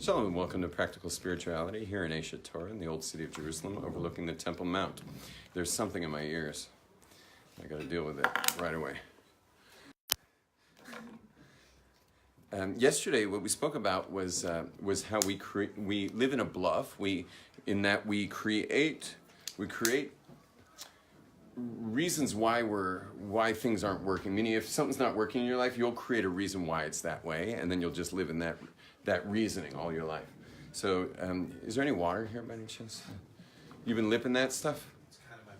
Shalom and welcome to Practical Spirituality here in Asia Torah in the old city of Jerusalem overlooking the Temple Mount. There's something in my ears. I got to deal with it right away. Yesterday what we spoke about was how we live in a bluff. We create reasons why things aren't working. Meaning if something's not working in your life, you'll create a reason why it's that way, and then you'll just live in that reasoning all your life. So, is there any water here by any chance? You've been lipping that stuff? It's kind of my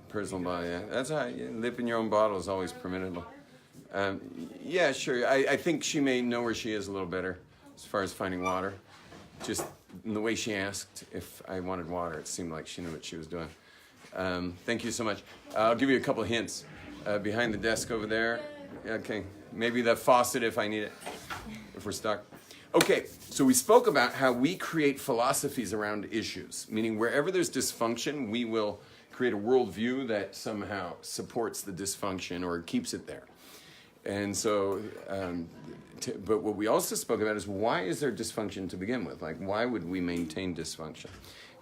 personal bottle. Yeah. That's all right. Yeah, lipping your own bottle is always permissible. Yeah, sure. I think she may know where she is a little better as far as finding water. Just in the way she asked if I wanted water, it seemed like she knew what she was doing. Thank you so much. I'll give you a couple of hints. Behind the desk over there. Okay. Maybe the faucet if I need it, if we're stuck. Okay, so we spoke about how we create philosophies around issues, meaning wherever there's dysfunction, we will create a worldview that somehow supports the dysfunction or keeps it there. And so, but what we also spoke about is why is there dysfunction to begin with? Like, why would we maintain dysfunction?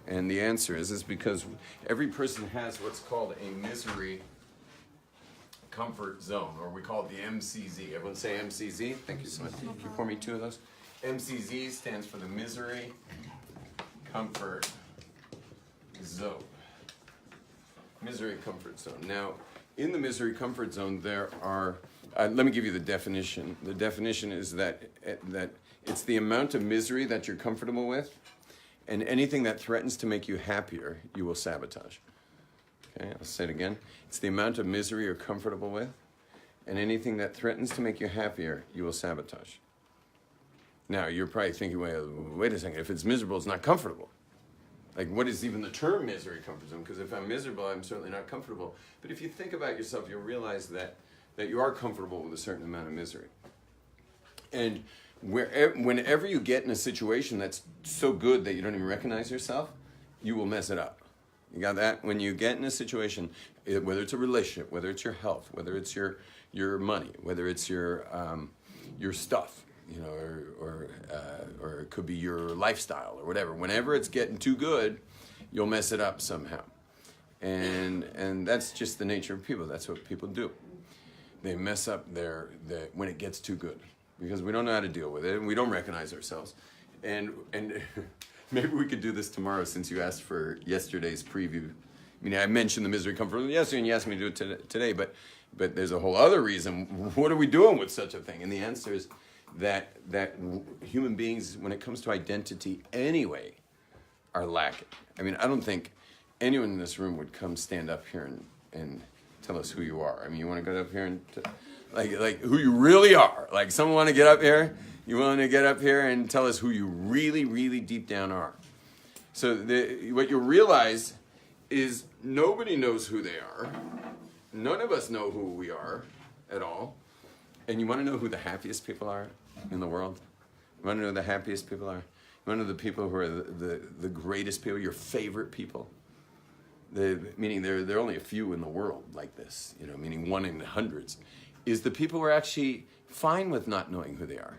And the answer is because every person has what's called a misery comfort zone, or we call it the MCZ. Everyone say MCZ? Thank you so much. Can you pour me two of those? MCZ stands for the Misery Comfort Zone. Misery Comfort Zone. Now, in the Misery Comfort Zone, there are, let me give you the definition. The definition is that it's the amount of misery that you're comfortable with, and anything that threatens to make you happier, you will sabotage. Okay, I'll say it again. It's the amount of misery you're comfortable with, and anything that threatens to make you happier, you will sabotage. Now, you're probably thinking, wait a second, if it's miserable, it's not comfortable. Like, what is even the term misery comfort zone? Because if I'm miserable, I'm certainly not comfortable. But if you think about yourself, you'll realize that you are comfortable with a certain amount of misery. And whenever you get in a situation that's so good that you don't even recognize yourself, you will mess it up. You got that? When you get in a situation, whether it's a relationship, whether it's your health, whether it's your money, whether it's your stuff, you know, or it could be your lifestyle or whatever. Whenever it's getting too good, you'll mess it up somehow. And that's just the nature of people. That's what people do. They mess up when it gets too good because we don't know how to deal with it and we don't recognize ourselves. And maybe we could do this tomorrow since you asked for yesterday's preview. I mean, I mentioned the misery comfort yesterday and you asked me to do it today, but there's a whole other reason. What are we doing with such a thing? And the answer is that human beings, when it comes to identity anyway, are lacking. I mean, I don't think anyone in this room would come stand up here and tell us who you are. I mean, you want to go up here and like who you really are. Like, someone want to get up here? You want to get up here and tell us who you really, really deep down are. So what you'll realize is nobody knows who they are. None of us know who we are at all. And you want to know who the happiest people are in the world? You want to know who the happiest people are? You want to know the people who are the greatest people, your favorite people? Meaning there are only a few in the world like this, you know, meaning one in hundreds, is the people who are actually fine with not knowing who they are.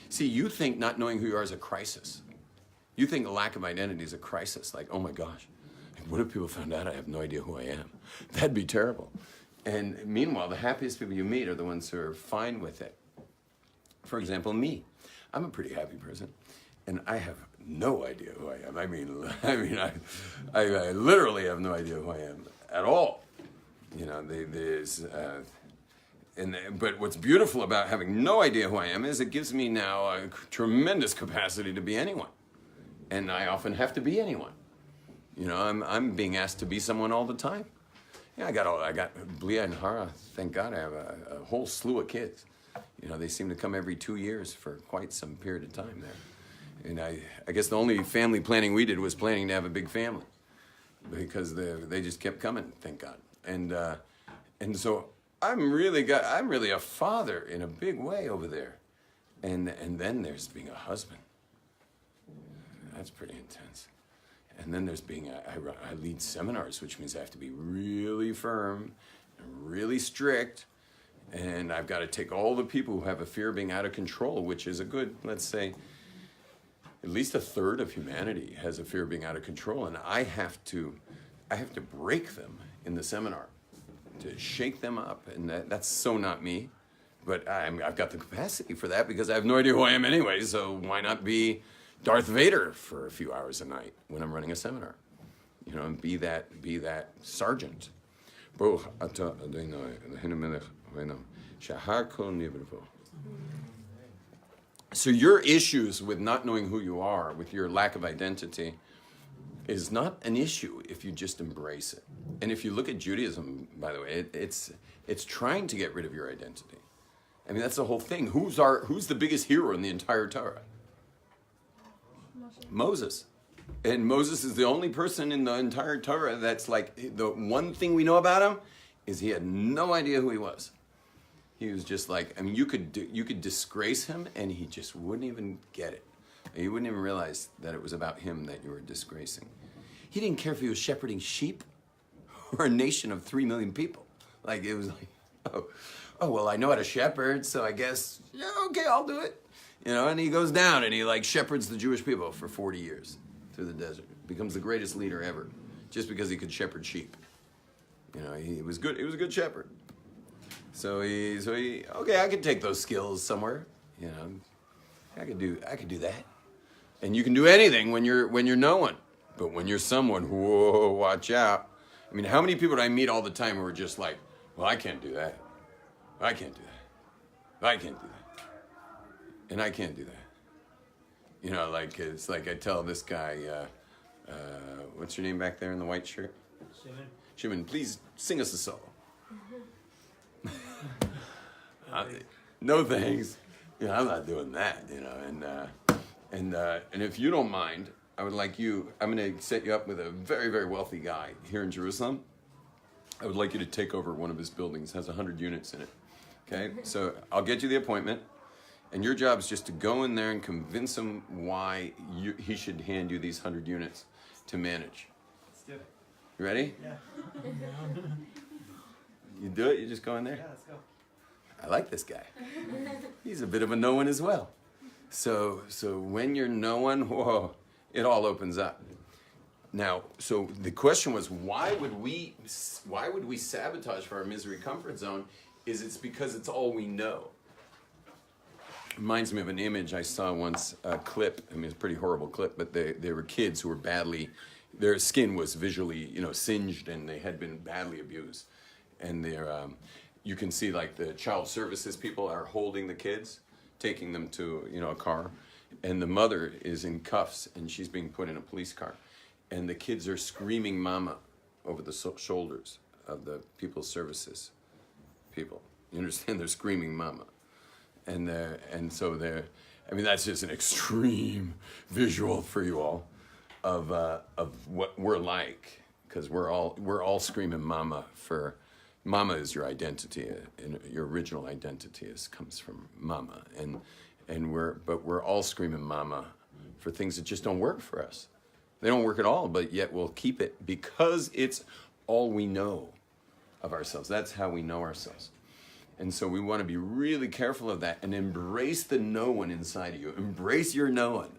See, you think not knowing who you are is a crisis. You think a lack of identity is a crisis. Like, oh my gosh, what if people found out I have no idea who I am? That'd be terrible. And meanwhile, the happiest people you meet are the ones who are fine with it. For example, me. I'm a pretty happy person, and I have no idea who I am. I mean, I literally have no idea who I am at all. You know, but what's beautiful about having no idea who I am is it gives me now a tremendous capacity to be anyone, and I often have to be anyone. You know, I'm being asked to be someone all the time. Yeah, I got Blia and Hara. Thank God I have a whole slew of kids. You know, they seem to come every 2 years for quite some period of time there. And I guess the only family planning we did was planning to have a big family because they just kept coming. Thank God. And so I'm really a father in a big way over there. And then there's being a husband. That's pretty intense. And then there's I lead seminars, which means I have to be really firm and really strict. And I've got to take all the people who have a fear of being out of control, which is a good, let's say, at least a third of humanity has a fear of being out of control, and I have to break them in the seminar, to shake them up, and that's so not me, but I've got the capacity for that because I have no idea who I am anyway. So why not be Darth Vader for a few hours a night when I'm running a seminar, and be that sergeant. So your issues with not knowing who you are, with your lack of identity, is not an issue if you just embrace it. And if you look at Judaism, by the way, it's trying to get rid of your identity. I mean, that's the whole thing. Who's the biggest hero in the entire Torah? Moses. And Moses is the only person in the entire Torah that's like, the one thing we know about him is he had no idea who he was. He was just like, I mean, you could disgrace him and he just wouldn't even get it. He wouldn't even realize that it was about him that you were disgracing. He didn't care if he was shepherding sheep or a nation of 3 million people. Like, it was like, oh, well, I know how to shepherd, so I guess, yeah, okay, I'll do it. And he goes down and he like shepherds the Jewish people for 40 years through the desert. Becomes the greatest leader ever, just because he could shepherd sheep. He was good. He was a good shepherd. So he okay, I could take those skills somewhere. I could do that. And you can do anything when you're no one. But when you're someone, whoa, watch out. I mean, how many people do I meet all the time who are just like, well, I can't do that. I can't do that. I can't do that. And I can't do that. Like, it's like I tell this guy, what's your name back there in the white shirt? Shimon, please sing us a solo. No thanks. I'm not doing that, And if you don't mind, I would like you, I'm going to set you up with a very, very wealthy guy here in Jerusalem. I would like you to take over one of his buildings. It has 100 units in it. Okay? So I'll get you the appointment. And your job is just to go in there and convince him why he should hand you these 100 units to manage. Let's do it. You ready? Yeah. You do it? You just go in there? Yeah, let's go. I like this guy. He's a bit of a no one as well. So when you're no one, whoa, it all opens up. Now, so the question was, why would we sabotage for our misery comfort zone? It's because it's all we know. Reminds me of an image I saw once, a clip. I mean, it's a pretty horrible clip, but they were kids who were their skin was visually, singed, and they had been badly abused. And you can see like the child services people are holding the kids, taking them to, a car. And the mother is in cuffs and she's being put in a police car. And the kids are screaming mama over the shoulders of the people services people. You understand? They're screaming mama. And so I mean, that's just an extreme visual for you all of what we're like, because we're all screaming mama for. Mama is your identity, and your original identity comes from mama, and we're all screaming mama for things that just don't work for us. They don't work at all, but yet we'll keep it because it's all we know of ourselves. That's how we know ourselves. And so we want to be really careful of that and embrace the no one inside of you. Embrace your no one.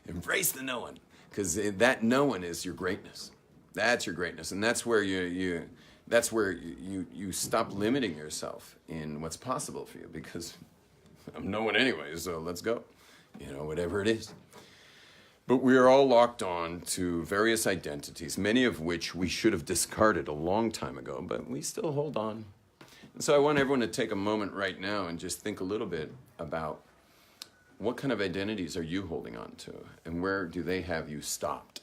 Embrace the no one, because that no one is your greatness. That's your greatness, and that's where you stop limiting yourself in what's possible for you, because I'm no one anyway, so let's go. Whatever it is. But we are all locked on to various identities, many of which we should have discarded a long time ago, but we still hold on. And so I want everyone to take a moment right now and just think a little bit about what kind of identities are you holding on to, and where do they have you stopped?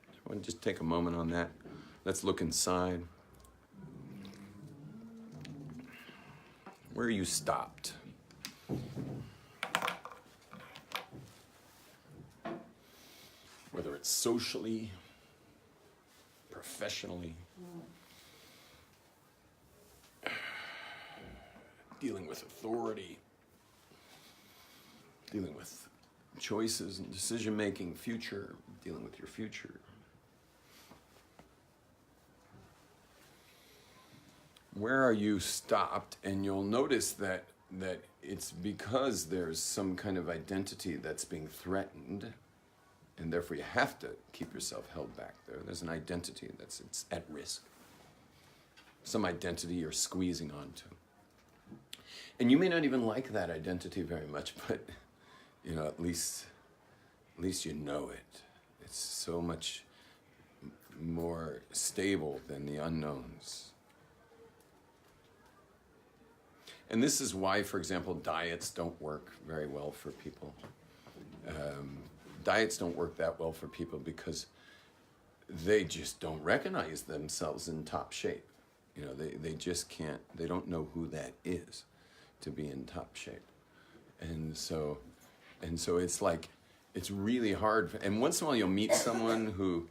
I want to just take a moment on that. Let's look inside. Where are you stopped? Whether it's socially, professionally, dealing with authority, dealing with choices and decision-making, future, dealing with your future. Where are you stopped? And you'll notice that that it's because there's some kind of identity that's being threatened, and therefore you have to keep yourself held back there. There's an identity it's at risk. Some identity you're squeezing onto. And you may not even like that identity very much, but at least you know it. It's so much more stable than the unknowns. And this is why, for example, diets don't work very well for people. Diets don't work that well for people because they just don't recognize themselves in top shape. They just can't, they don't know who that is to be in top shape. And so it's like, it's really hard. And once in a while you'll meet someone who,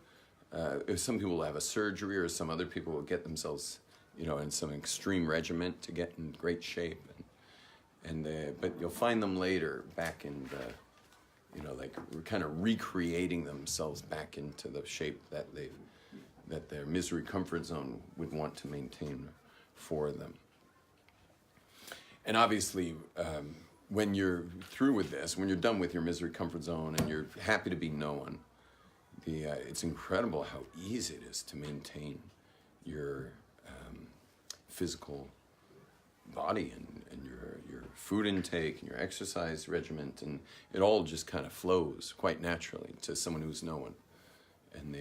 some people will have a surgery, or some other people will get themselves, in some extreme regimen to get in great shape. But you'll find them later back in the, like kind of recreating themselves back into the shape that their misery comfort zone would want to maintain for them. And obviously, when you're through with this, when you're done with your misery comfort zone and you're happy to be known, it's incredible how easy it is to maintain your physical body and your food intake and your exercise regimen, and it all just kind of flows quite naturally to someone who's known. And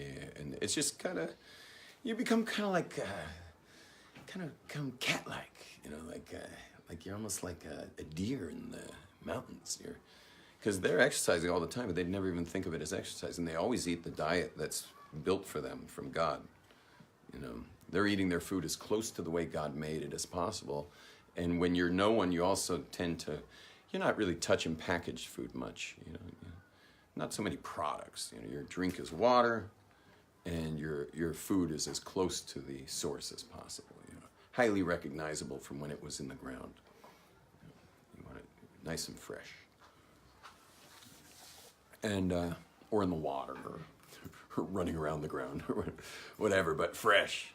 it's just kind of, you become kind of like, kind of cat-like, like you're almost like a deer in the mountains. Because they're exercising all the time, but they'd never even think of it as exercise. And they always eat the diet that's built for them from God. They're eating their food as close to the way God made it as possible. And when you're no one, you also tend to, you're not really touching packaged food much. Not so many products. Your drink is water, and your food is as close to the source as possible. Highly recognizable from when it was in the ground. You want it nice and fresh. And or in the water, or running around the ground, or whatever, but fresh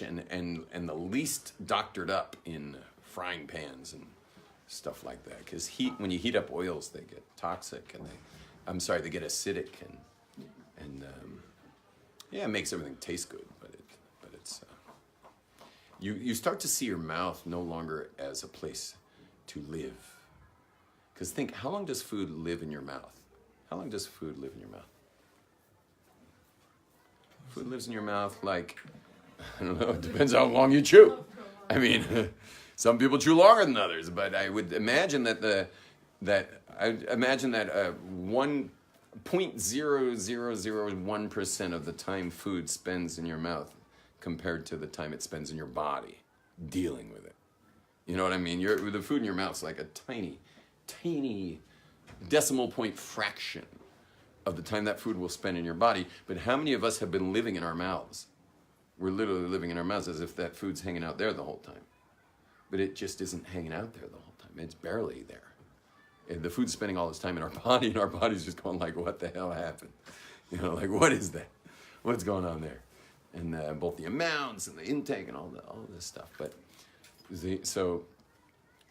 and the least doctored up in frying pans and stuff like that. Because when you heat up oils, they get toxic, and they get acidic, and it makes everything taste good, but it's you start to see your mouth no longer as a place to live. Because think, how long does food live in your mouth? How long does food live in your mouth? Food lives in your mouth like, I don't know, it depends how long you chew. I mean, some people chew longer than others, but I would imagine that 1.0001% of the time food spends in your mouth compared to the time it spends in your body dealing with it. You know what I mean? The food in your mouth is like a tiny, tiny decimal point fraction of the time that food will spend in your body. But how many of us have been living in our mouths? We're literally living in our mouths as if that food's hanging out there the whole time. But it just isn't hanging out there the whole time. It's barely there. And the food's spending all this time in our body, and our body's just going like, what the hell happened? Like, what is that? What's going on there? And both the amounts and the intake and all this stuff. But so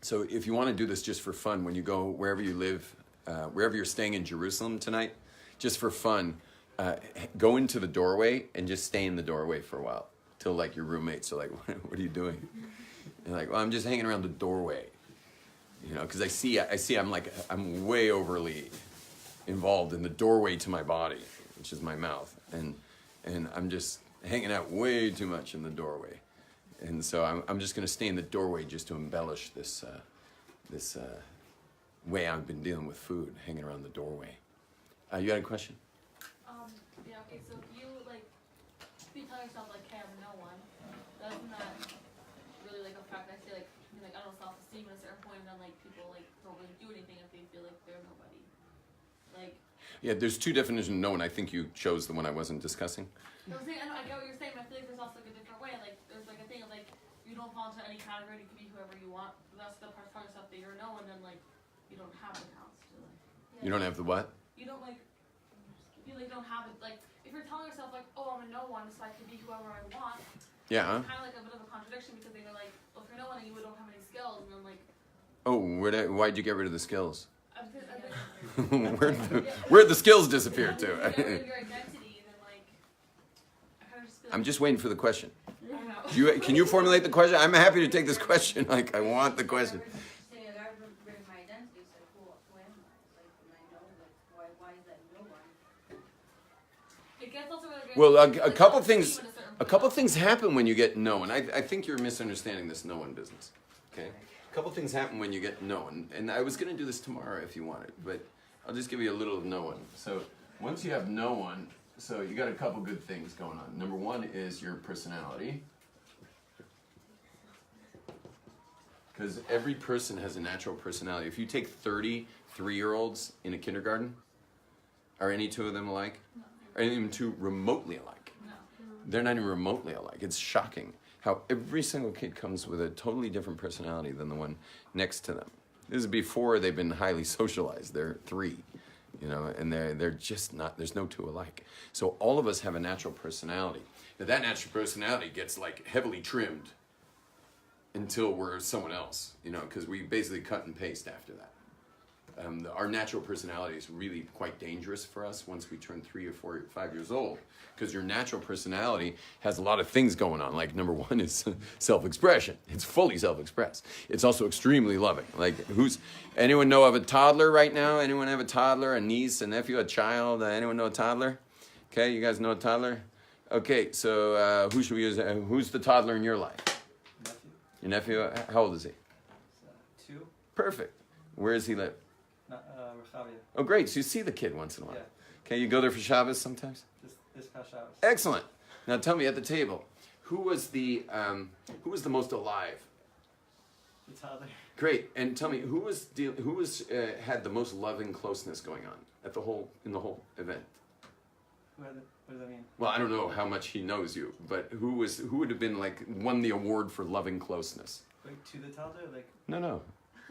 if you want to do this just for fun, when you go wherever you live, wherever you're staying in Jerusalem tonight, just for fun, go into the doorway and just stay in the doorway for a while till like your roommates are like, what are you doing? And you're like, well, I'm just hanging around the doorway, because I see I'm way overly involved in the doorway to my body, which is my mouth, and I'm just hanging out way too much in the doorway, and so I'm just going to stay in the doorway just to embellish this way I've been dealing with food, hanging around the doorway. You had a question? Yeah, okay, so if you tell yourself hey, I'm no one, doesn't that really affect, I say I don't know, self-esteem at a certain point, and then people don't really do anything if they feel like they're nobody. Yeah, there's two definitions of no one. I think you chose the one I wasn't discussing. I get what you're saying, but I feel like there's also a different way. There's a thing of you don't fall into any category, you can be whoever you want. But that's the part of telling yourself that you're no one, then you don't have the talents to You don't have the what? You don't you don't have it. If you're telling yourself oh, I'm a no one, so I can be whoever I want. Yeah. It's kind of a bit of a contradiction, because they're well, if you're no one and you don't have any skills, and then Oh, why'd you get rid of the skills? I'm just, I think, Where'd the skills disappear get rid to? of your identity, and then like, I kind of just feel like, I'm just waiting for the question. I don't know. Can you formulate the question? I'm happy to take this question. Like, I want the question. Saying I got rid of my identity, so who am I? Like, when I know, like, why is that no one? It gets also really great. Well, It's a like couple self-esteem things. at a certain A point. couple things happen when you get no one. I think you're misunderstanding this no one business. Okay? A couple things happen when you get no one. And I was going to do this tomorrow if you wanted, but I'll just give you a little of no one. So once you have no one, so you got a couple good things going on. Number one is your personality. Because every person has a natural personality. If you take 30 3-year-olds in a kindergarten, are any two of them alike? Are any of them two remotely alike? No. They're not even remotely alike. It's shocking how every single kid comes with a totally different personality than the one next to them. This is before they've been highly socialized. They're 3, you know, and they're just not, there's no two alike. So all of us have a natural personality. Now that natural personality gets like heavily trimmed until we're someone else, you know, because we basically cut and paste after that. Our natural personality is really quite dangerous for us once we turn 3 or 4 or 5 years old, because your natural personality has a lot of things going on. Like number one is self-expression. It's fully self-expressed. It's also extremely loving. Like anyone know of a toddler right now? Anyone have a toddler, a niece, a nephew, a child? Anyone know a toddler? Okay, you guys know a toddler? Okay, so who should we use? Who's the toddler in your life? Nephew. Your nephew? How old is he? 2. Perfect. Where does he live? Rechavia. Oh, great. So you see the kid once in a while. Yeah. Okay, you go there for Shabbos sometimes? This past Shabbos. Excellent. Now tell me at the table, who was the most alive? The toddler. Great. And tell me who had the most loving closeness going on in the whole event? What does that mean? Well, I don't know how much he knows you, but who would have been like won the award for loving closeness? Like to the toddler? Like, No.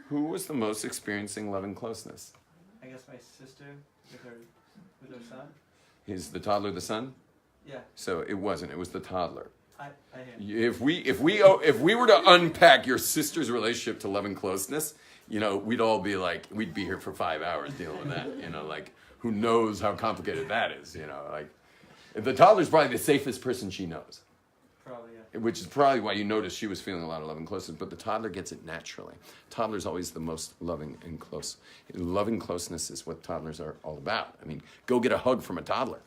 Who was the most experiencing loving closeness? I guess my sister with her son. Is the toddler the son? Yeah. So it wasn't. It was the toddler. I him. If we were to unpack your sister's relationship to love and closeness, you know, we'd be here for 5 hours dealing with that. You know, like who knows how complicated that is? You know, like the toddler's probably the safest person she knows, Probably, yeah. which is probably why you noticed she was feeling a lot of love and closeness. But the toddler gets it naturally. Toddler's always the most loving and close. Loving closeness is what toddlers are all about. I mean, go get a hug from a toddler.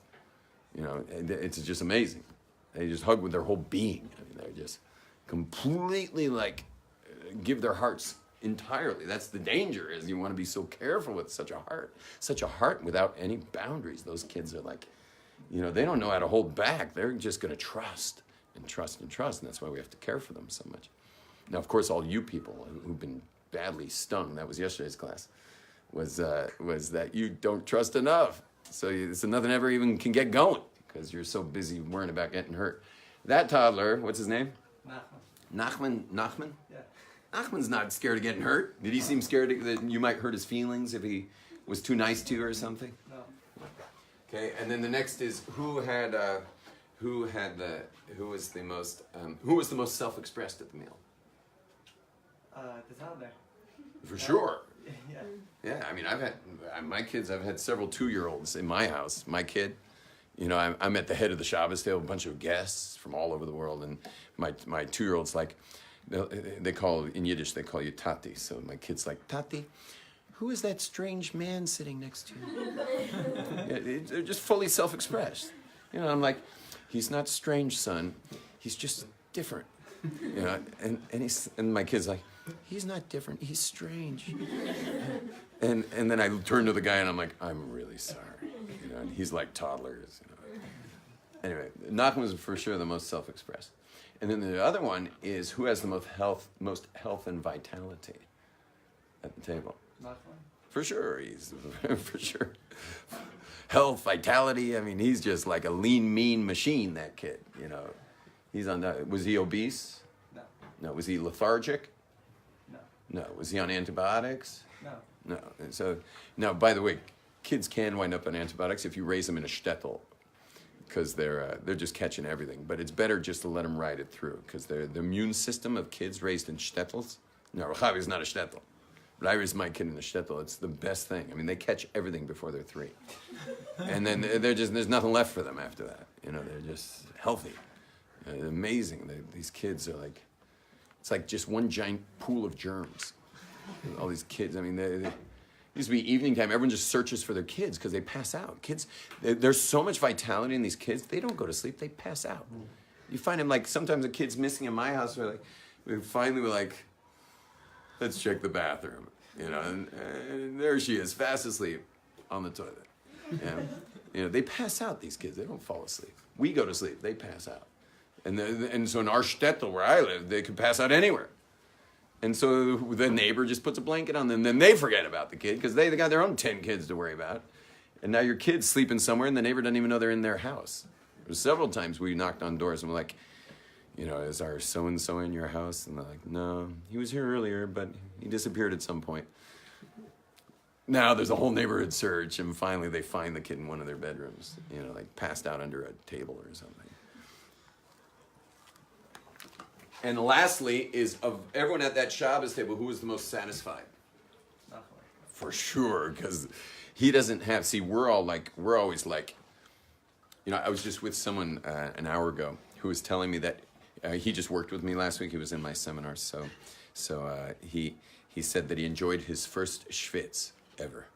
You know, it's just amazing. They just hug with their whole being. I mean, they're just completely like give their hearts entirely. That's the danger, is you want to be so careful with such a heart without any boundaries. Those kids are like, you know, they don't know how to hold back. They're just going to trust and trust and trust, and that's why we have to care for them so much. Now, of course, all you people who've been badly stung, that was yesterday's class, was that you don't trust enough. So nothing ever even can get going because you're so busy worrying about getting hurt. That toddler, what's his name? Nachman. Nachman? Yeah. Nachman's not scared of getting hurt. Did he seem scared that you might hurt his feelings if he was too nice to you or something? No. Okay, and then the next is who was the most self-expressed at the meal? The toddler. For sure. Yeah. Yeah, I mean, I've had several 2-year-olds in my house. My kid, you know, I'm at the head of the Shabbos table, a bunch of guests from all over the world, and my 2-year-old's like, they call, in Yiddish, they call you Tati. So my kid's like, Tati, who is that strange man sitting next to you? Yeah, they're just fully self-expressed. You know, I'm like, he's not strange, son. He's just different. You know, and my kid's like, he's not different. He's strange. And then I turn to the guy and I'm like, I'm really sorry. You know, and he's like toddlers. You know. Anyway, Nachman was for sure the most self-expressed. And then the other one is who has the most health and vitality at the table. Nachman. For sure, he's for sure. Health, vitality. I mean, he's just like a lean, mean machine. That kid. You know, he's on that. Was he obese? No. No. Was he lethargic? No. No. Was he on antibiotics? No. No. And so now, by the way, kids can wind up on antibiotics if you raise them in a shtetl, because they're just catching everything. But it's better just to let them ride it through, because the immune system of kids raised in shtetls. No, Rechavi is not a shtetl. But I raised my kid in the shtetl. It's the best thing. I mean, they catch everything before they're 3. And then there's nothing left for them after that. You know, they're just healthy. Amazing. These kids are like, it's like just one giant pool of germs. All these kids, I mean, they used to be evening time. Everyone just searches for their kids because they pass out. Kids, there's so much vitality in these kids. They don't go to sleep. They pass out. You find them like sometimes a kid's missing in my house. We finally were like, let's check the bathroom, you know, and there she is, fast asleep on the toilet. Yeah. You know, they pass out. These kids. They don't fall asleep. We go to sleep. They pass out. And so in our shtetl where I live, they could pass out anywhere. And so the neighbor just puts a blanket on them. Then they forget about the kid because they got their own 10 kids to worry about. And now your kid's sleeping somewhere and the neighbor doesn't even know they're in their house. There was several times we knocked on doors and we're like, you know, is our so-and-so in your house? And they're like, no, he was here earlier, but he disappeared at some point. Now there's a whole neighborhood search and finally they find the kid in one of their bedrooms, you know, like passed out under a table or something. And lastly is of everyone at that Shabbos table, who was the most satisfied? For sure, because he doesn't have, see, we're always like, you know, I was just with someone an hour ago who was telling me that he just worked with me last week. He was in my seminar, so he said that he enjoyed his first schwitz ever.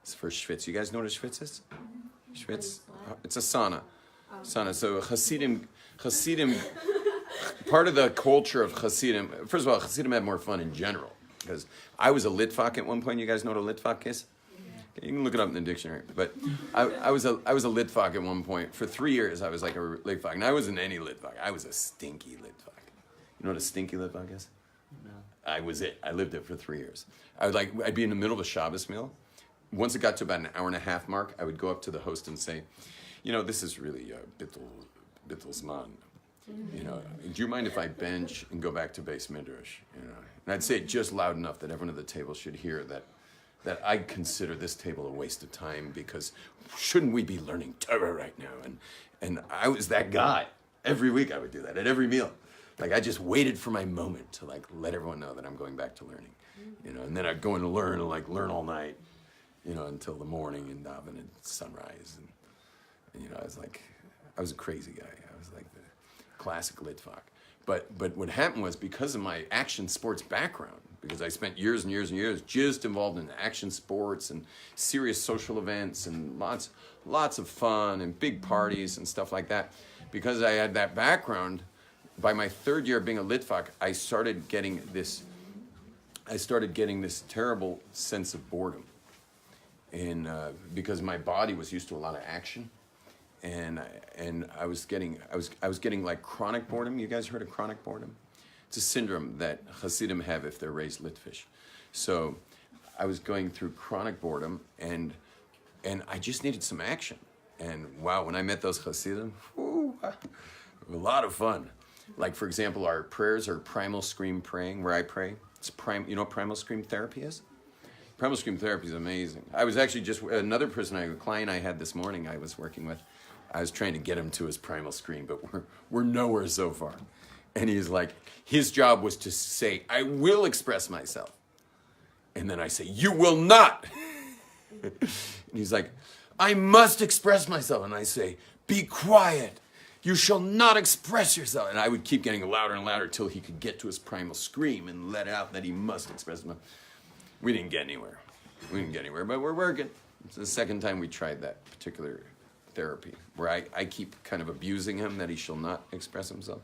His first schwitz. You guys know what a schwitz is? Schwitz? It's a sauna. Sauna. So Hasidim, part of the culture of Hasidim, first of all, Hasidim had more fun in general. Because I was a litvak at one point. You guys know what a litvak is? Okay, you can look it up in the dictionary. But I was a litvak at one point. For 3 years, I was like a litvak. And I wasn't any litvak. I was a stinky litvak. You know what a stinky litvak is? No. I was it. I lived it for 3 years. I'd be in the middle of a Shabbos meal. Once it got to about an hour and a half mark, I would go up to the host and say, you know, this is really Bittel's man. You know, do you mind if I bench and go back to Beis Midrash? You know, and I'd say it just loud enough that everyone at the table should hear that I consider this table a waste of time because shouldn't we be learning Torah right now? And I was that guy. Every week I would do that at every meal. Like I just waited for my moment to like let everyone know that I'm going back to learning. You know, and then I'd go in to learn and like learn all night, you know, until the morning and daven at sunrise. And you know, I was a crazy guy. I was like the classic litvak. But what happened was because of my action sports background, because I spent years and years and years just involved in action sports and serious social events and lots of fun and big parties and stuff like that, because I had that background, by my 3rd year of being a litvak, I started getting this terrible sense of boredom. And because my body was used to a lot of action. And I was getting like chronic boredom. You guys heard of chronic boredom? It's a syndrome that Hasidim have if they're raised Litvish. So I was going through chronic boredom, and I just needed some action. And wow, when I met those Hasidim, a lot of fun. Like for example, our prayers are primal scream praying, where I pray. You know what primal scream therapy is? Primal scream therapy is amazing. I was actually just another a client I had this morning I was working with. I was trying to get him to his primal scream, but we're nowhere so far. And he's like, his job was to say, I will express myself. And then I say, you will not. And he's like, I must express myself. And I say, be quiet. You shall not express yourself. And I would keep getting louder and louder till he could get to his primal scream and let out that he must express himself. We didn't get anywhere. But we're working. It's the second time we tried that particular therapy, where I keep kind of abusing him that he shall not express himself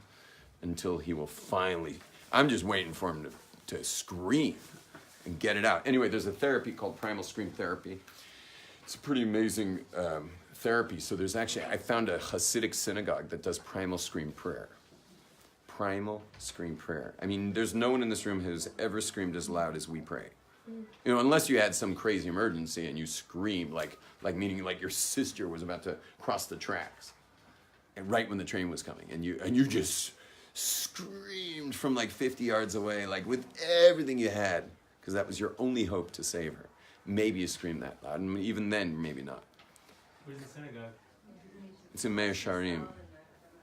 until he will finally, I'm just waiting for him to scream and get it out. Anyway, there's a therapy called primal scream therapy. It's a pretty amazing therapy. So there's actually, I found a Hasidic synagogue that does primal scream prayer. Primal scream prayer. I mean, there's no one in this room who's ever screamed as loud as we pray. You know, unless you had some crazy emergency and you screamed like meaning like your sister was about to cross the tracks, and right when the train was coming, and you just screamed from like 50 yards away, like with everything you had, because that was your only hope to save her. Maybe you screamed that loud, and even then, maybe not. Where's the synagogue? It's in Mea Sharim.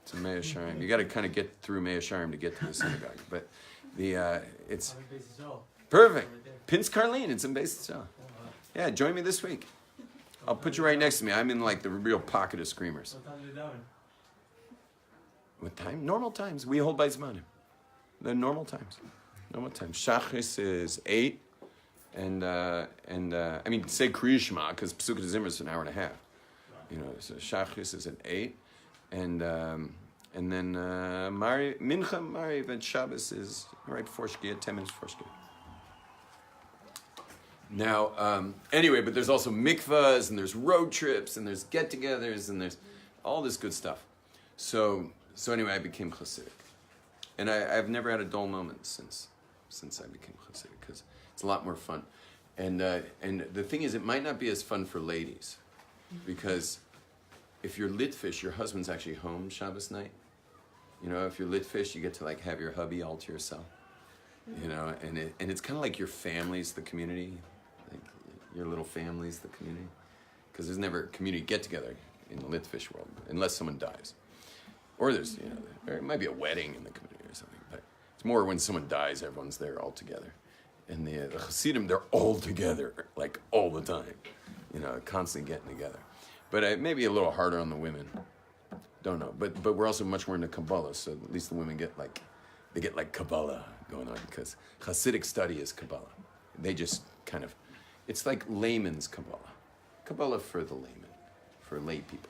It's in Mea Sharim. You got to kind of get through Mea Sharim to get to the synagogue, but it's. Perfect. Right there. Pinsk Carlene, it's in Beis Tzah. Oh, wow. Yeah, join me this week. I'll put you right next to me. I'm in like the real pocket of screamers. What time are you doing? What time? Normal times. We hold by Zmanim. The normal times. Normal times. Shachris is 8. And I mean, say Kriya Shema, because Pesukah Zimmer is an hour and a half. You know, so Shachris is at 8. And then Mincha, Mariv, and Shabbos is right before Shkia, 10 minutes before Shkia. Now, anyway, but there's also mikvahs, and there's road trips, and there's get-togethers, and there's all this good stuff. So anyway, I became Hasidic. And I've never had a dull moment since I became Hasidic, because it's a lot more fun. And the thing is, it might not be as fun for ladies, because if you're Litvish, your husband's actually home Shabbos night. You know, if you're Litvish, you get to like have your hubby all to yourself. You know, and it's kind of like your family's the community, like your little family's the community, because there's never a community get together in the Litvish world unless someone dies, or there's there might be a wedding in the community or something, but it's more when someone dies, everyone's there all together. And the Hasidim, they're all together like all the time, you know, constantly getting together. But maybe a little harder on the women. Don't know. But we're also much more into Kabbalah, so at least the women get like Kabbalah going on, because Hasidic study is Kabbalah. They just kind of, it's like layman's Kabbalah. Kabbalah for the layman, for lay people.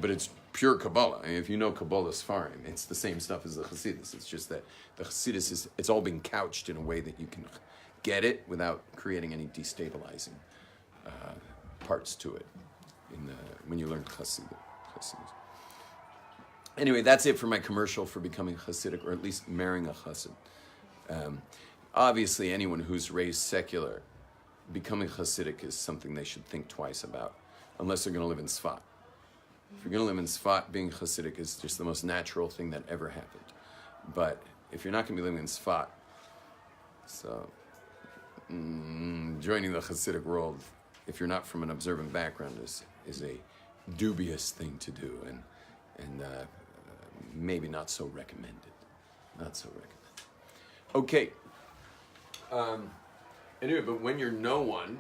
But it's pure Kabbalah. I mean, if you know Kabbalah Sfarim, it's the same stuff as the Hasidus. It's just that the Hasidus it's all been couched in a way that you can get it without creating any destabilizing parts to it when you learn Hasidus. Anyway, that's it for my commercial for becoming Hasidic, or at least marrying a Hasid. Obviously, anyone who's raised secular, becoming Hasidic is something they should think twice about, unless they're going to live in Sfat. If you're going to live in Sfat, being Hasidic is just the most natural thing that ever happened. But if you're not going to be living in Sfat, so joining the Hasidic world, if you're not from an observant background, is a dubious thing to do, and maybe not so recommended. Not so recommended. Okay. Anyway, but when you're no one,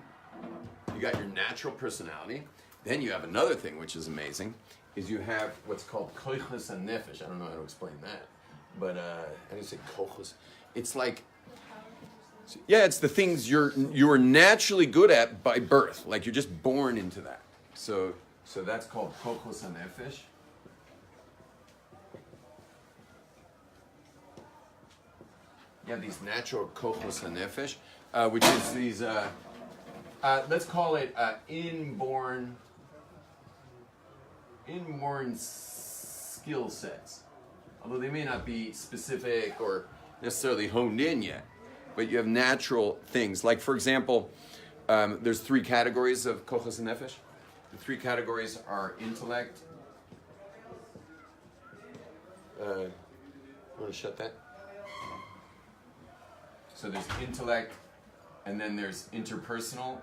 you got your natural personality. Then you have another thing which is amazing, is you have what's called koichus and nefesh. I don't know how to explain that, but how do you say koichus? It's like, yeah, it's the things you are naturally good at by birth, like you're just born into that. So that's called koichus and nefesh. You have these natural koichus and nefesh, which is these. Let's call it inborn skill sets, although they may not be specific or necessarily honed in yet, but you have natural things. Like, for example, there's 3 categories of kochas and nefesh. The 3 categories are intellect. Want to shut that? So there's intellect, and then there's interpersonal,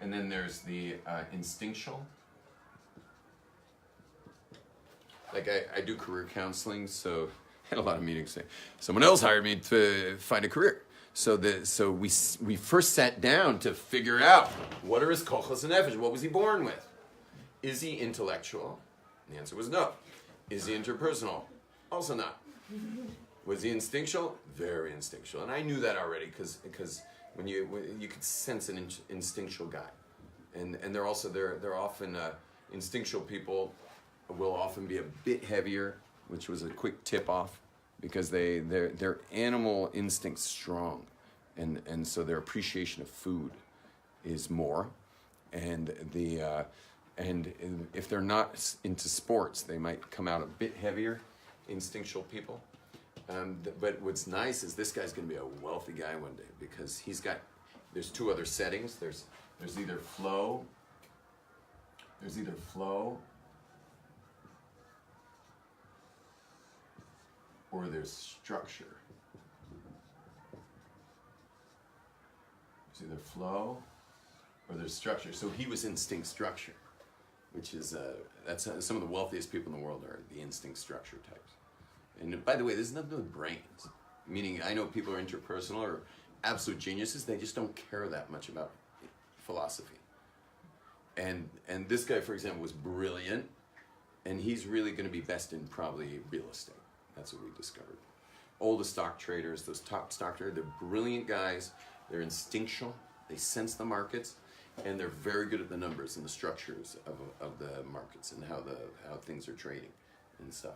and then there's the instinctual. Like I do career counseling, so I had a lot of meetings today. Someone else hired me to find a career. So we first sat down to figure out what are his kochos and nefesh. What was he born with? Is he intellectual? And the answer was no. Is he interpersonal? Also not. Was he instinctual? Very instinctual, and I knew that already because when you could sense an instinctual guy, and they're often instinctual people will often be a bit heavier, which was a quick tip off, because their animal instinct's strong, and so their appreciation of food is more, and if they're not into sports, they might come out a bit heavier, instinctual people. But what's nice is this guy's going to be a wealthy guy one day, because there's 2 other settings. There's either flow or there's structure. There's either flow or there's structure. So he was instinct structure, which is that's some of the wealthiest people in the world are the instinct structure types. And by the way, this is nothing to do with brains. Meaning, I know people are interpersonal or absolute geniuses. They just don't care that much about philosophy. And this guy, for example, was brilliant. And he's really going to be best in probably real estate. That's what we discovered. All the stock traders, those top stock traders, they're brilliant guys. They're instinctual. They sense the markets. And they're very good at the numbers and the structures of the markets and how things are trading and stuff.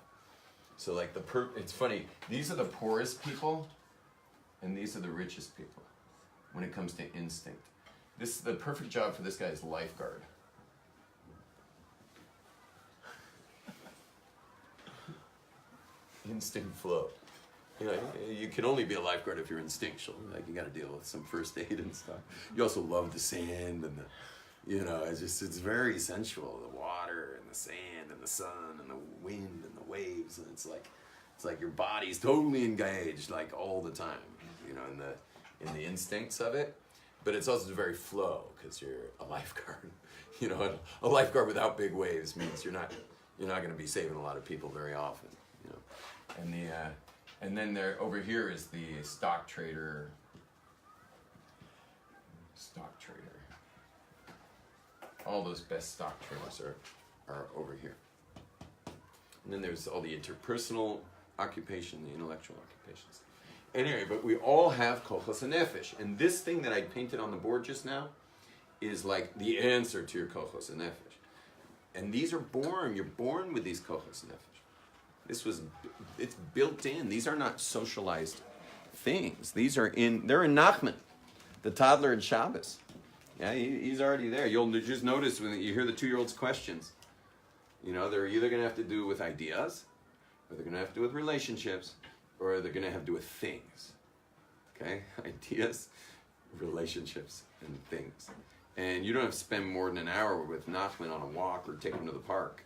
So like it's funny, these are the poorest people and these are the richest people when it comes to instinct. The perfect job for this guy is lifeguard. Instinct flow. You know, you can only be a lifeguard if you're instinctual. Like you got to deal with some first aid and stuff. You also love the sand and it's very sensual. The water and the sand and the sun and the wind and the waves, and it's like your body's totally engaged like all the time. You know, in the instincts of it. But it's also very flow because you're a lifeguard. You know, a lifeguard without big waves means you're not going to be saving a lot of people very often. You know, and then there over here is the stock trader. All those best stock traders are over here. And then there's all the interpersonal occupation, the intellectual occupations. Anyway, but we all have kochos and nefesh. And this thing that I painted on the board just now is like the answer to your kochos and nefesh. And these are born, you're born with these kochos and nefesh. It's built in. These are not socialized things. They're in Nachman, the toddler in Shabbos. Yeah, he's already there. You'll just notice when you hear the 2-year-old's questions, you know, they're either going to have to do with ideas, or they're going to have to do with relationships, or they're going to have to do with things. Okay? Ideas, relationships, and things. And you don't have to spend more than an hour with Nachman on a walk or take him to the park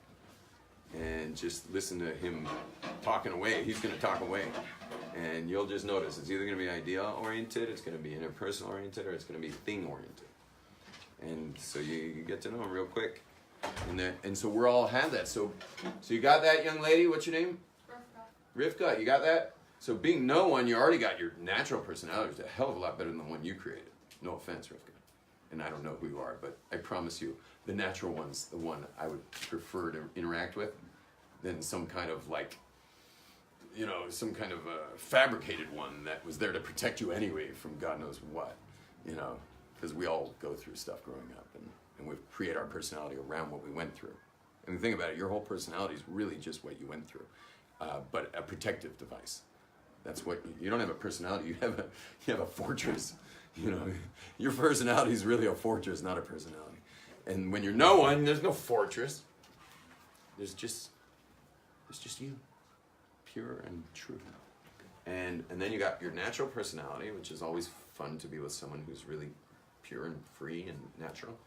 and just listen to him talking away. He's going to talk away. And you'll just notice it's either going to be idea-oriented, it's going to be interpersonal-oriented, or it's going to be thing-oriented. And so you get to know him real quick. And so we all have that. So you got that, young lady? What's your name? Rivka. You got that? So being no one, you already got your natural personality, which is a hell of a lot better than the one you created. No offense, Rivka. And I don't know who you are, but I promise you, the natural one's the one I would prefer to interact with than some kind of some kind of fabricated one that was there to protect you anyway from God knows what, because we all go through stuff growing up and we create our personality around what we went through. And think about it, your whole personality is really just what you went through, but a protective device. That's what you don't have a personality. You have a fortress. Your personality is really a fortress, not a personality. And when you're no one, there's no fortress. There's just you, pure and true. And then you got your natural personality, which is always fun to be with someone who's really pure and free and natural.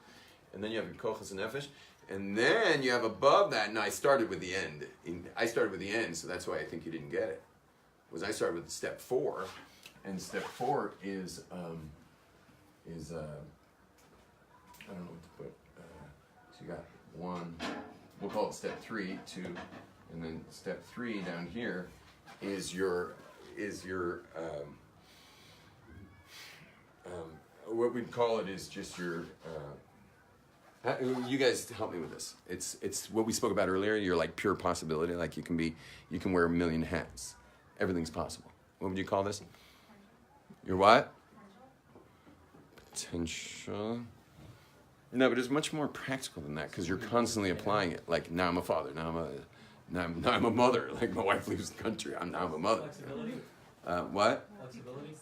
And then you have your kochas and nefesh. And then you have above that, and I started with the end. So that's why I think you didn't get it. Was I started with step 4, and step 4 is I don't know what to put. So you got 1. We'll call it step 3, 2, and then step 3 down here is your what we'd call it is just your. You guys help me with this. It's what we spoke about earlier. You're like pure possibility. Like you can wear a million hats. Everything's possible. What would you call this? Your what? Potential. No, but it's much more practical than that because you're constantly applying it. Like now I'm a father. Now I'm a mother. Like my wife leaves the country. Now I'm a mother. Flexibility. What? Flexibility.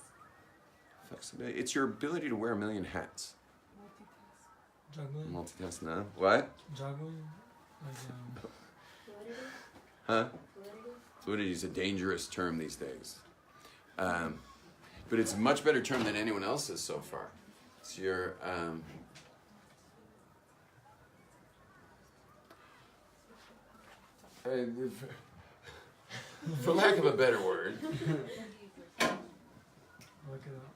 Flexibility. It's your ability to wear a million hats. Juggling. Multitask now. What? Juggling. Huh? Fluidity is a dangerous term these days. But it's a much better term than anyone else's so far. It's your... for lack of a better word. Look it up.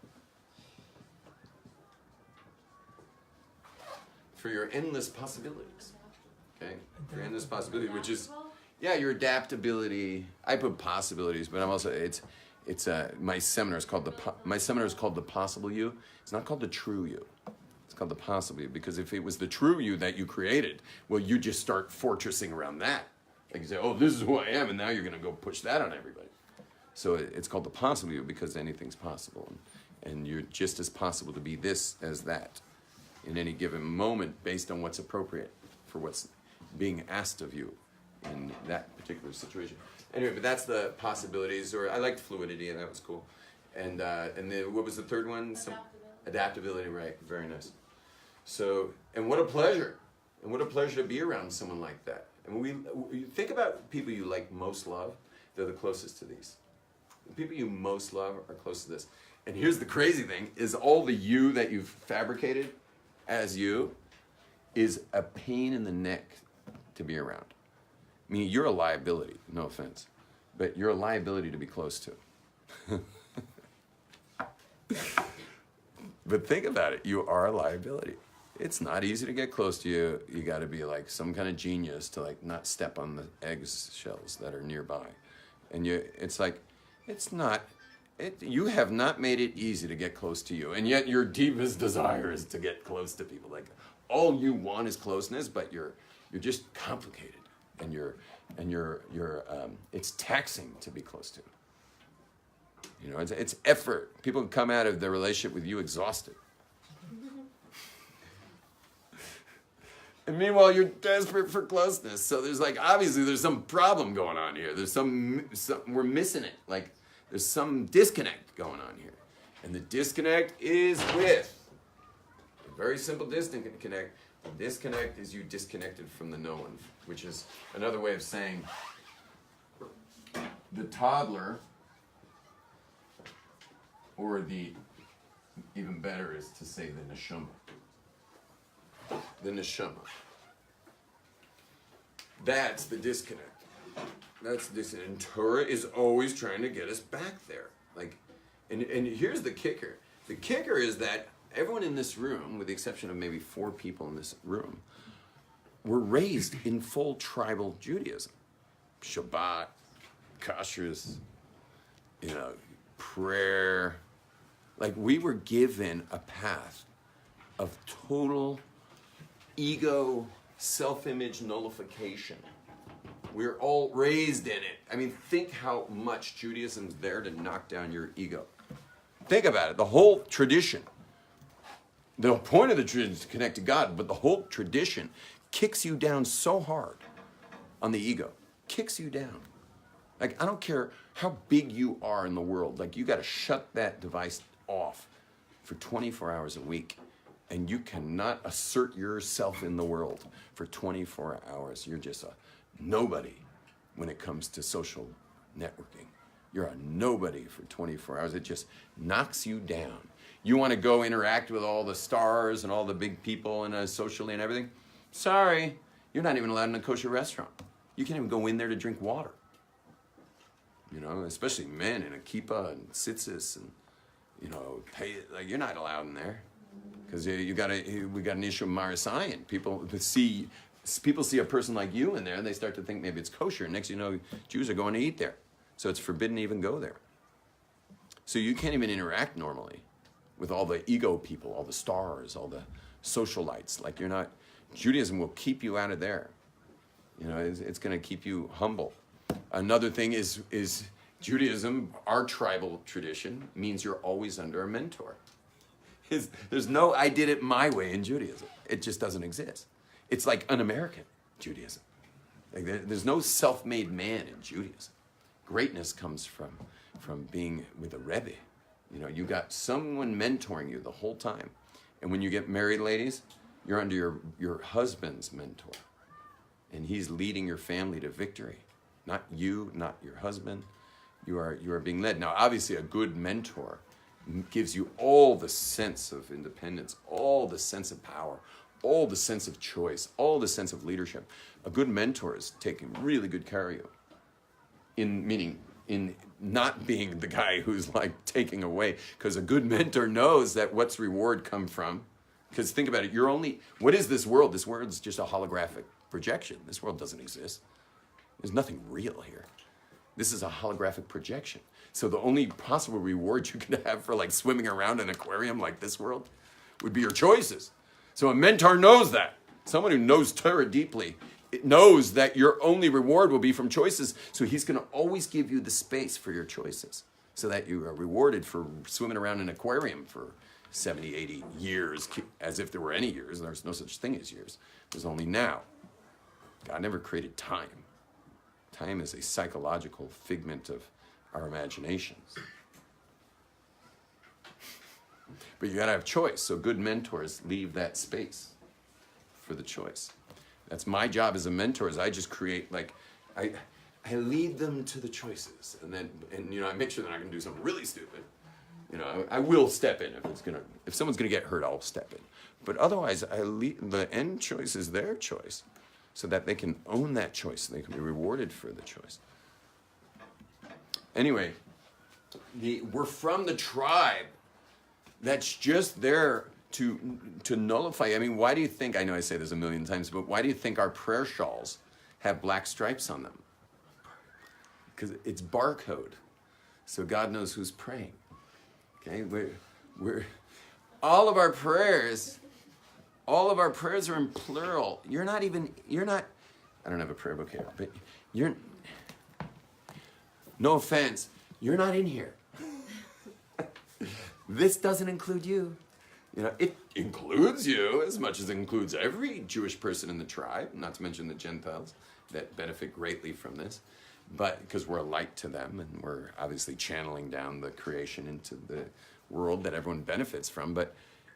For your endless possibilities. Okay? For your endless possibilities, which is... Yeah, your adaptability. I put possibilities, but I'm also my seminar is called the possible you. It's not called the true you. It's called the possible you, because if it was the true you that you created, well, you just start fortressing around that. Like you say, oh, this is who I am, and now you're going to go push that on everybody. So it's called the possible you because anything's possible, and you're just as possible to be this as that in any given moment based on what's appropriate for what's being asked of you in that particular situation. Anyway, but that's the possibilities, or I liked fluidity, and that was cool. And then what was the third one? Adaptability, right? Very nice. So, and what a pleasure. And what a pleasure to be around someone like that. And you think about people you like most love, they're the closest to these. The people you most love are close to this. And here's the crazy thing, is all the you that you've fabricated as you is a pain in the neck to be around. I mean, you're a liability, no offense, but you're a liability to be close to. But think about it, you are a liability. It's not easy to get close to you. You got to be like some kind of genius to like not step on the eggshells that are nearby. And you have not made it easy to get close to you. And yet your deepest desire is to get close to people. Like all you want is closeness, but you're just complicated. And it's taxing to be close to. You know, it's effort. People come out of their relationship with you exhausted. And meanwhile, you're desperate for closeness. So obviously there's some problem going on here. There's we're missing it. Like there's some disconnect going on here. And the disconnect is with a very simple disconnect. The disconnect is you disconnected from the known, which is another way of saying the toddler, or even better is to say the neshama. The neshama. That's the disconnect. That's the disconnect. And Torah is always trying to get us back there. And here's the kicker. The kicker is that everyone in this room, with the exception of maybe 4 people in this room, were raised in full tribal Judaism. Shabbat, kashrus, prayer. Like we were given a path of total ego, self-image nullification. We're all raised in it. I mean, think how much Judaism's there to knock down your ego. Think about it. The whole tradition, the point of the tradition is to connect to God, but the whole tradition kicks you down so hard on the ego. Kicks you down. Like, I don't care how big you are in the world. Like, you got to shut that device off for 24 hours a week. And you cannot assert yourself in the world for 24 hours. You're just a nobody when it comes to social networking. You're a nobody for 24 hours. It just knocks you down. You want to go interact with all the stars and all the big people and socially and everything? Sorry, you're not even allowed in a kosher restaurant. You can't even go in there to drink water. You know, especially men in a kippah and tzitzis and, you're not allowed in there. Because we got an issue of Marasayan. People see a person like you in there, and they start to think maybe it's kosher. And next, Jews are going to eat there, so it's forbidden to even go there. So you can't even interact normally with all the ego people, all the stars, all the socialites. Like Judaism will keep you out of there. It's going to keep you humble. Another thing is Judaism, our tribal tradition, means you're always under a mentor. There's no I did it my way in Judaism. It just doesn't exist. It's like un-American Judaism. There's no self-made man in Judaism. Greatness comes from being with a Rebbe. You got someone mentoring you the whole time. And when you get married, ladies, you're under your husband's mentor. And he's leading your family to victory. Not you, not your husband. You are being led. Now, obviously, a good mentor gives you all the sense of independence, all the sense of power, all the sense of choice, all the sense of leadership. A good mentor is taking really good care of you. In not being the guy who's like taking away. Because a good mentor knows that what's reward come from. Because think about it, what is this world? This world's just a holographic projection. This world doesn't exist. There's nothing real here. This is a holographic projection. So the only possible reward you can have for like swimming around an aquarium like this world would be your choices. So a mentor knows that. Someone who knows Torah deeply, it knows that your only reward will be from choices. So he's going to always give you the space for your choices so that you are rewarded for swimming around an aquarium for 70, 80 years, as if there were any years. There's no such thing as years. There's only now. God never created time. Time is a psychological figment of our imaginations. But you gotta have choice. So good mentors leave that space for the choice. That's my job as a mentor, is I just create, like, I lead them to the choices. And you know, I make sure they're not gonna do something really stupid. You know, I will step in if someone's gonna get hurt, I'll step in. But otherwise, the end choice is their choice, so that they can own that choice, and they can be rewarded for the choice. Anyway, we're from the tribe that's just there to nullify. I mean, why do you think, I know I say this a million times, but why do you think our prayer shawls have black stripes on them? Because it's barcode. So God knows who's praying. Okay, we're all of our prayers are in plural. You're not, I don't have a prayer book here, but no offense, you're not in here. This doesn't include you. You know, it includes you as much as it includes every Jewish person in the tribe, not to mention the Gentiles that benefit greatly from this, but because we're a light to them, and we're obviously channeling down the creation into the world that everyone benefits from. But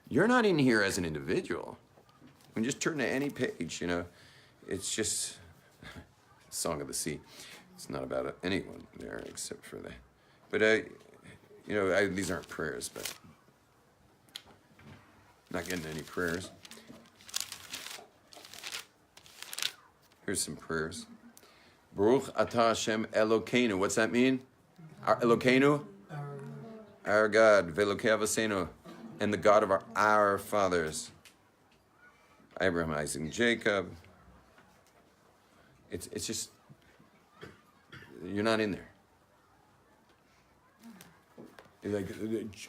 you're not in here as an individual. When you just turn to any page, you know, it's just Song of the Sea. It's not about anyone there except for that. But you know, these aren't prayers, but not getting any prayers. Here's some prayers. Baruch atah Hashem Elokeinu. What's that mean? Our Elokeinu? Our God. Velokei Avosenu. And the God of our fathers. Abraham, Isaac, and Jacob. It's just, you're not in there. Like,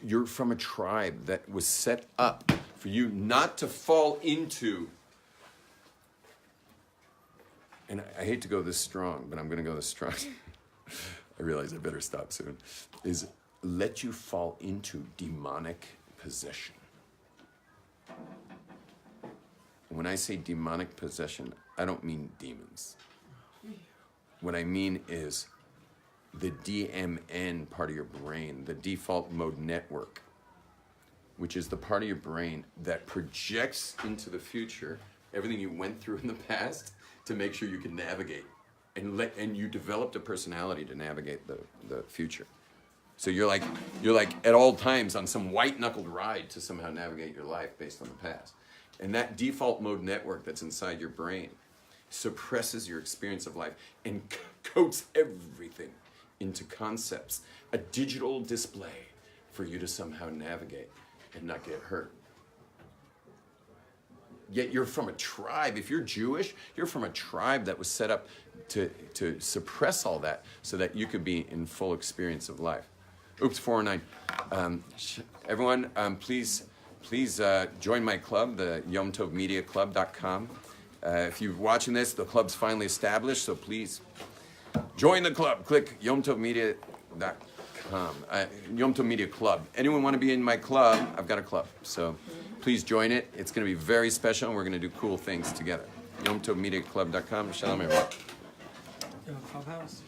you're from a tribe that was set up for you not to fall into, and I hate to go this strong, but I'm going to go this strong. I realize I better stop soon. Is let you fall into demonic possession. When I say demonic possession, I don't mean demons. What I mean is the DMN part of your brain, the default mode network, which is the part of your brain that projects into the future everything you went through in the past to make sure you can navigate, and you developed a personality to navigate the future. So you're like at all times on some white-knuckled ride to somehow navigate your life based on the past. And that default mode network that's inside your brain suppresses your experience of life and coats everything into concepts, a digital display for you to somehow navigate and not get hurt. Yet you're from a tribe. If you're Jewish, you're from a tribe that was set up to suppress all that so that you could be in full experience of life. Oops, 409. Everyone, please join my club, the Yom Tov Media Club.com. If you're watching this, the club's finally established, so please join the club. Click YomTovMedia.com. Yom Tov Media Club. Anyone want to be in my club? I've got a club, so please join it. It's going to be very special, and we're going to do cool things together. YomTovMediaClub.com. Shalom, everyone. Clubhouse.